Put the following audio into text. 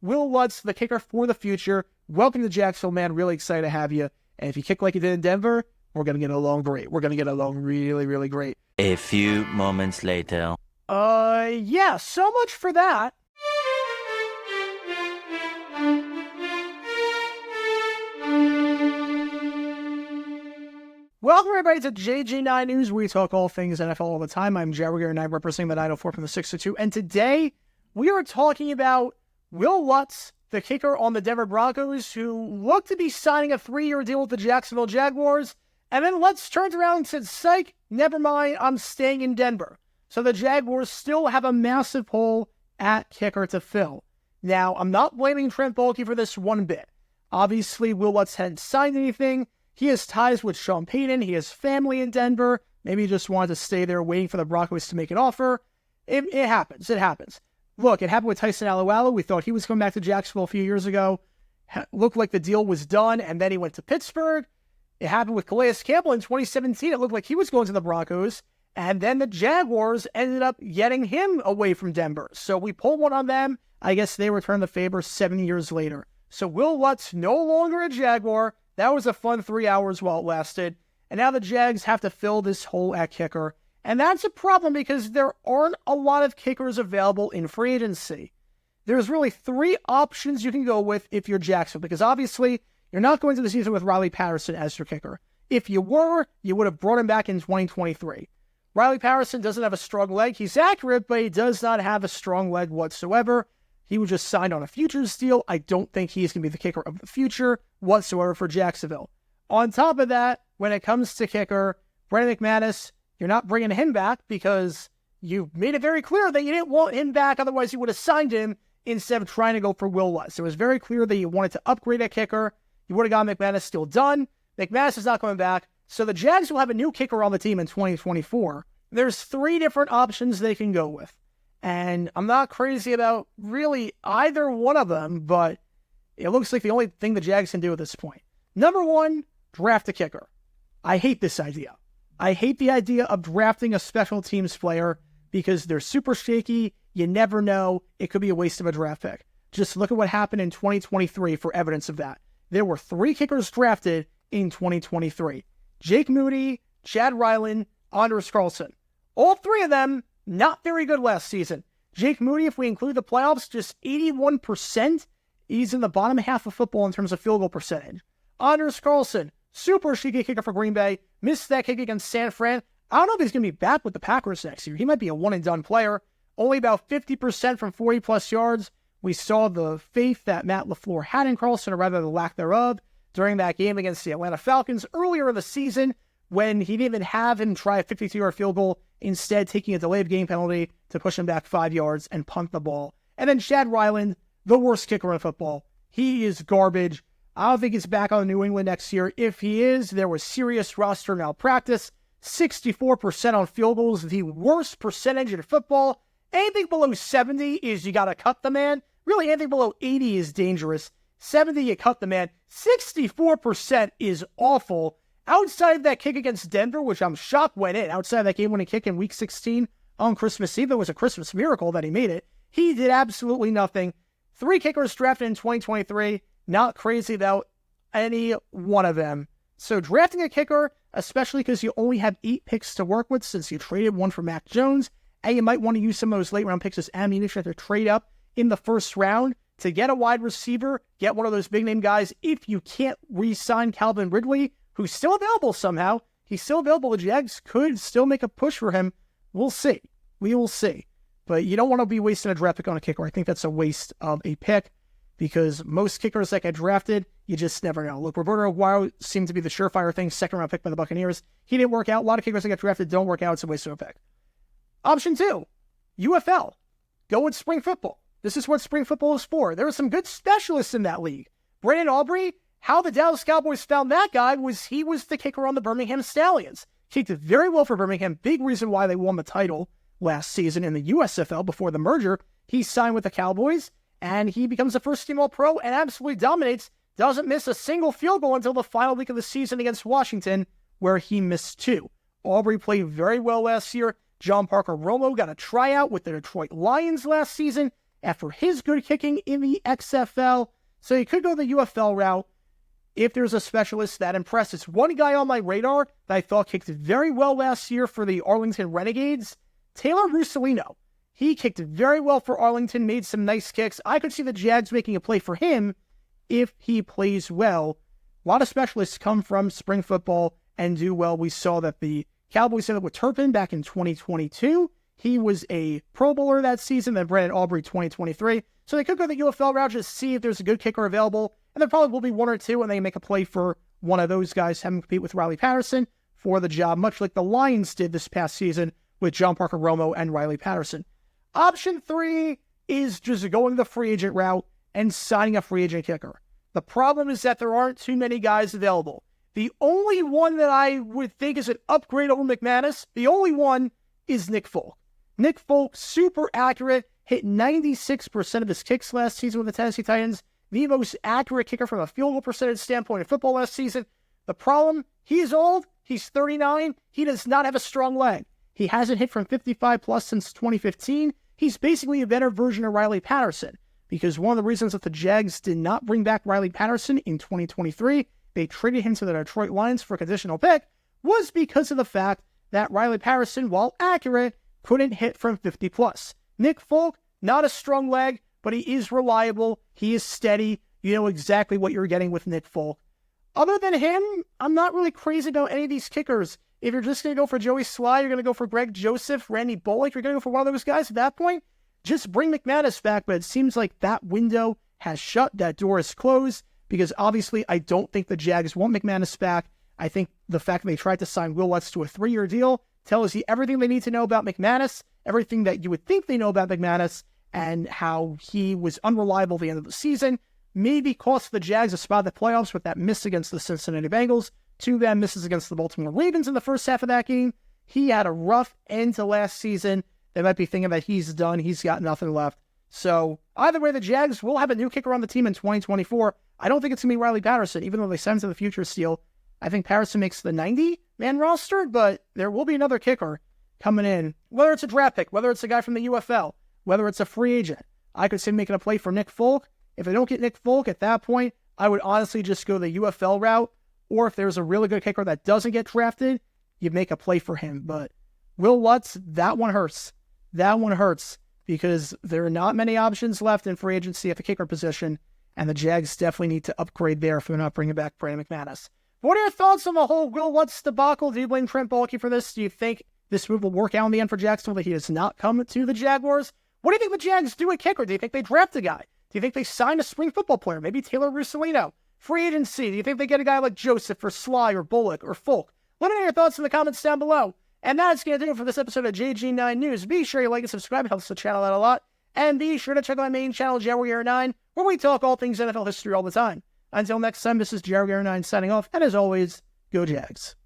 Wil Lutz, the kicker for the future. Welcome to Jacksonville, man. Really excited to have you. And if you kick like you did in Denver, we're going to get along great. We're going to get along really, really great. A few moments later. Yeah, so much for that. Welcome, everybody, to JG9 News. We talk all things NFL all the time. I'm Jaguar, and I'm representing the 904 from the 602. And today, we are talking about Wil Lutz, the kicker on the Denver Broncos, who looked to be signing a 3-year deal with the Jacksonville Jaguars. And then Lutz turned around and said, psych, never mind, I'm staying in Denver. So the Jaguars still have a massive hole at kicker to fill. Now, I'm not blaming Trent Baalke for this one bit. Obviously, Wil Lutz hadn't signed anything. He has ties with Sean Payton. He has family in Denver. Maybe he just wanted to stay there waiting for the Broncos to make an offer. It happens. It happens. Look, it happened with Tyson Alualu. We thought he was coming back to Jacksonville a few years ago. Looked like the deal was done, and then he went to Pittsburgh. It happened with Calais Campbell in 2017. It looked like he was going to the Broncos, and then the Jaguars ended up getting him away from Denver. So we pulled one on them. I guess they returned the favor 7 years later. So Wil Lutz no longer a Jaguar. That was a fun 3 hours while it lasted. And now the Jags have to fill this hole at kicker. And that's a problem because there aren't a lot of kickers available in free agency. There's really 3 options you can go with if you're Jacksonville. Because obviously, you're not going to the season with Riley Patterson as your kicker. If you were, you would have brought him back in 2023. Riley Patterson doesn't have a strong leg. He's accurate, but he does not have a strong leg whatsoever. He was just signed on a futures deal. I don't think he's going to be the kicker of the future whatsoever for Jacksonville. On top of that, when it comes to kicker, Brandon McManus, you're not bringing him back because you made it very clear that you didn't want him back. Otherwise, you would have signed him instead of trying to go for Wil Lutz. It was very clear that you wanted to upgrade a kicker. You would have got McManus still done. McManus is not coming back. So the Jags will have a new kicker on the team in 2024. There's 3 different options they can go with. And I'm not crazy about really either one of them, but it looks like the only thing the Jags can do at this point. Number 1, draft a kicker. I hate this idea. I hate the idea of drafting a special teams player because they're super shaky. You never know. It could be a waste of a draft pick. Just look at what happened in 2023 for evidence of that. There were 3 kickers drafted in 2023. Jake Moody, Chad Ryland, Anders Carlson. All 3 of them not very good last season. Jake Moody, if we include the playoffs, just 81%. He's in the bottom half of football in terms of field goal percentage. Anders Carlson, super shaky kicker for Green Bay. Missed that kick against San Fran. I don't know if he's going to be back with the Packers next year. He might be a one-and-done player. Only about 50% from 40-plus yards. We saw the faith that Matt LaFleur had in Carlson, or rather the lack thereof, during that game against the Atlanta Falcons earlier in the season when he didn't even have him try a 52-yard field goal, instead taking a delayed game penalty to push him back 5 yards and punt the ball. And then Chad Ryland, the worst kicker in football. He is garbage. I don't think he's back on New England next year. If he is, there was serious roster malpractice. 64% on field goals, the worst percentage in football. Anything below 70 is you got to cut the man. Really, anything below 80 is dangerous. 70, you cut the man. 64% is awful. Outside of that kick against Denver, which I'm shocked went in, outside of that game-winning kick in Week 16 on Christmas Eve, it was a Christmas miracle that he made it. He did absolutely nothing. 3 kickers drafted in 2023. Not crazy about any one of them. So drafting a kicker, especially because you only have 8 picks to work with since you traded one for Mac Jones, and you might want to use some of those late-round picks as ammunition to trade up in the first round to get a wide receiver, get one of those big-name guys. If you can't re-sign Calvin Ridley, who's still available somehow. He's still available. The Jags could still make a push for him. We'll see. We will see. But you don't want to be wasting a draft pick on a kicker. I think that's a waste of a pick because most kickers that get drafted, you just never know. Look, Roberto Aguayo seemed to be the surefire thing, 2nd-round pick by the Buccaneers. He didn't work out. A lot of kickers that get drafted don't work out. It's a waste of a pick. Option 2, UFL. Go with spring football. This is what spring football is for. There are some good specialists in that league. Brandon Aubrey, how the Dallas Cowboys found that guy was he was the kicker on the Birmingham Stallions. Kicked it very well for Birmingham. Big reason why they won the title last season in the USFL before the merger. He signed with the Cowboys, and he becomes a first-team All-Pro and absolutely dominates. Doesn't miss a single field goal until the final week of the season against Washington, where he missed 2. Aubrey played very well last year. John Parker Romo got a tryout with the Detroit Lions last season, after his good kicking in the XFL. So you could go the UFL route if there's a specialist that impresses. One guy on my radar that I thought kicked very well last year for the Arlington Renegades, Taylor Russolino. He kicked very well for Arlington, made some nice kicks. I could see the Jags making a play for him if he plays well. A lot of specialists come from spring football and do well. We saw that the Cowboys did it with Turpin back in 2022. He was a Pro Bowler that season, then Brandon Aubrey 2023. So they could go the UFL route, just see if there's a good kicker available. And there probably will be one or two, and they make a play for one of those guys, have him compete with Riley Patterson for the job, much like the Lions did this past season with John Parker Romo and Riley Patterson. Option 3 is just going the free agent route and signing a free agent kicker. The problem is that there aren't too many guys available. The only one that I would think is an upgrade over McManus, the only one is Nick Folk. Nick Folk, super accurate, hit 96% of his kicks last season with the Tennessee Titans, the most accurate kicker from a field goal percentage standpoint in football last season. The problem, he's old, he's 39, he does not have a strong leg. He hasn't hit from 55 plus since 2015. He's basically a better version of Riley Patterson, because one of the reasons that the Jags did not bring back Riley Patterson in 2023, they traded him to the Detroit Lions for a conditional pick, was because of the fact that Riley Patterson, while accurate, couldn't hit from 50 plus. Nick Folk, not a strong leg, but he is reliable, he is steady, you know exactly what you're getting with Nick Folk. Other than him, I'm not really crazy about any of these kickers. If you're just going to go for Joey Sly, you're going to go for Greg Joseph, Randy Bullock, you're going to go for one of those guys at that point, just bring McManus back, but it seems like that window has shut, that door is closed, because obviously I don't think the Jags want McManus back. I think the fact that they tried to sign Wil Lutz to a 3-year deal tells you everything they need to know about McManus, everything that you would think they know about McManus, and how he was unreliable at the end of the season. Maybe cost the Jags a spot in the playoffs with that miss against the Cincinnati Bengals. 2 bad misses against the Baltimore Ravens in the first half of that game. He had a rough end to last season. They might be thinking that he's done. He's got nothing left. So either way, the Jags will have a new kicker on the team in 2024. I don't think it's going to be Riley Patterson, even though they signed to the futures deal. I think Patterson makes the 90-man roster, but there will be another kicker coming in. Whether it's a draft pick, whether it's a guy from the UFL, whether it's a free agent. I could see him making a play for Nick Folk. If they don't get Nick Folk at that point, I would honestly just go the UFL route. Or if there's a really good kicker that doesn't get drafted, you make a play for him. But Wil Lutz, that one hurts. That one hurts because there are not many options left in free agency at the kicker position, and the Jags definitely need to upgrade there if they're not bringing back Brandon McManus. What are your thoughts on the whole Wil Lutz debacle? Do you blame Trent Baalke for this? Do you think this move will work out in the end for Jacksonville, that he does not come to the Jaguars? What do you think the Jags do at kicker? Do you think they draft a guy? Do you think they sign a spring football player? Maybe Taylor Russolino. Free agency, do you think they get a guy like Joseph or Sly or Bullock or Folk? Let me know your thoughts in the comments down below. And that's going to do it for this episode of JG9 News. Be sure you like and subscribe. It helps the channel out a lot. And be sure to check out my main channel, Jaguar9, where we talk all things NFL history all the time. Until next time, this is Jaguar9 signing off. And as always, go Jags.